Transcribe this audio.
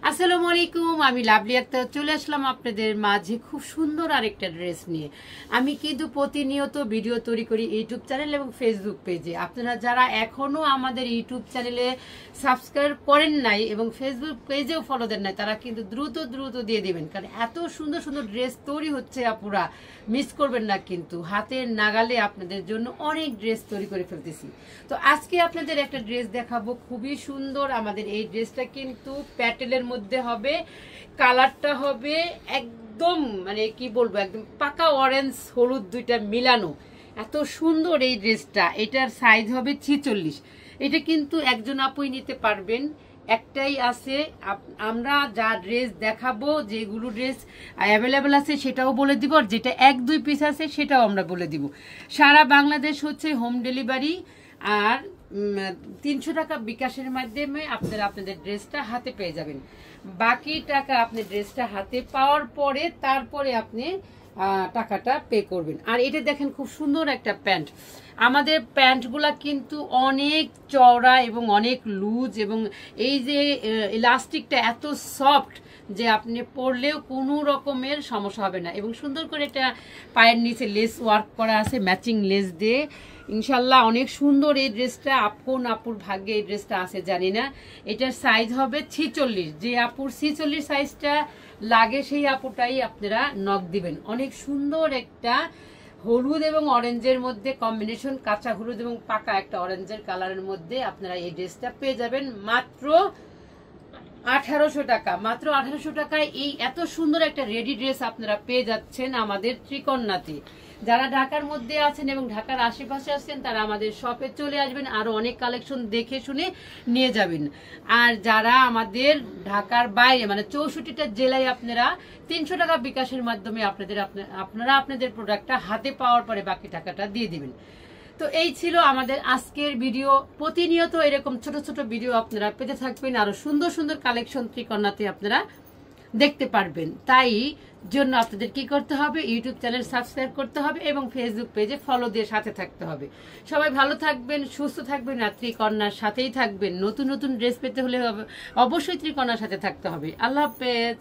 আসসালামু আলাইকুম, আমি লাভলি আক্তার চলে আসলাম আপনাদের মাঝে খুব সুন্দর আরেকটা ড্রেস নিয়ে। আমি কিন্তু প্রতিনিয়ত ভিডিও তৈরি করি ইউটিউব চ্যানেল এবং ফেসবুক পেজে। আপনারা যারা এখনো আমাদের ইউটিউব চ্যানেলে সাবস্ক্রাইব করেন নাই এবং ফেসবুক পেজেও ফলো দেন নাই, তারা কিন্তু দ্রুত দিয়ে দিবেন, কারণ এত সুন্দর সুন্দর ড্রেস তৈরি হচ্ছে, আপুরা মিস করবেন না। কিন্তু হাতের নাগালে আপনাদের জন্য অনেক ড্রেস তৈরি করে ফেলতেছি। তো আজকে আপনাদের একটা ড্রেস দেখাবো, খুবই সুন্দর। আমাদের এই ড্রেসটা কিন্তু প্যাটেলের মধ্যে হবে, কালারটা হবে একদম মানে কি বলবো, একদম পাকা অরেঞ্জ হলুদ দুইটা মিলানো। এত সুন্দর এই ড্রেসটা। এটার সাইজ হবে 46। এটা কিন্তু একজন আপুই নিতে পারবেন, একটাই আছে। আমরা যা ড্রেস দেখাবো, যেগুলো ড্রেস অ্যাভেলেবেল আছে সেটাও বলে দিব, আর যেটা 1-2 পিস আছে সেটাও আমরা বলে দিব। সারা বাংলাদেশ হচ্ছে হোম ডেলিভারি, আর 300 টাকা বিকাশের মাধ্যমে আপনারা আপনাদের ড্রেসটা হাতে পেয়ে যাবেন। বাকি টাকা আপনি ড্রেসটা হাতে পাওয়ার পরে তারপরে আপনি টাকাটা পে করবেন। আর এটা দেখেন, খুব সুন্দর একটা প্যান্ট। আমাদের প্যান্টগুলা কিন্তু অনেক চওড়া এবং অনেক লুজ, এবং এই যে ইলাস্টিকটা এত সফট যে আপনি পরলেও কোনো রকমের সমস্যা হবে না। এবং সুন্দর করে এটা পায়ের নিচে লেস ওয়ার্ক করা আছে, ম্যাচিং লেস দিয়ে। ইনশাল্লাহ অনেক সুন্দর এই ড্রেসটা। আপুর ভাগ্যে এই ড্রেসটা আছে জানি না। এটার সাইজ হবে 46। যে আপুর 46 সাইজটা লাগে সেই আপুটাই আপনারা নক দিবেন। অনেক সুন্দর একটা হলুদ এবং অরেঞ্জের মধ্যে কম্বিনেশন, কাঁচা হলুদ এবং পাকা একটা অরেঞ্জের কালারের মধ্যে আপনারা এই ড্রেসটা পেয়ে যাবেন মাত্র 1800 টাকা। মাত্র 1800 টাকায় এই এত সুন্দর একটা রেডি ড্রেস আপনারা পেয়ে যাচ্ছেন আমাদের ত্রিকন্যাতে। যারা ঢাকার মধ্যে আছেন এবং ঢাকার আশেপাশে আছেন, তারা আমাদের শপে চলে আসবেন, আরো অনেক কালেকশন দেখে শুনে নিয়ে যাবেন। আর যারা আমাদের ঢাকার বাইরে মানে 64টা জেলায়, আপনারা 300 টাকা বিকাশের মাধ্যমে আপনারা আপনাদের প্রোডাক্টটা হাতে পাওয়ার পরে বাকি টাকাটা দিয়ে দিবেন। তো এই ছিল আমাদের আজকের ভিডিও। প্রতিনিয়ত এরকম ছোট ছোট ভিডিও আপনারা পেতে থাকবেন, আরো সুন্দর সুন্দর কালেকশন ত্রিকন্যাতে আপনারা দেখতে পারবেন। তাই জন্য আপনাদের কি করতে হবে, ইউটিউব চ্যানেল সাবস্ক্রাইব করতে হবে এবং ফেসবুক পেজে ফলো দিয়ে সাথে থাকতে হবে। সবাই ভালো থাকবেন, সুস্থ থাকবেন, আর ত্রিকন্যার সাথেই থাকবেন। নতুন নতুন ড্রেস পেতে হলে অবশ্যই ত্রিকন্যার সাথে থাকতে হবে। আল্লাহ হাফেজ।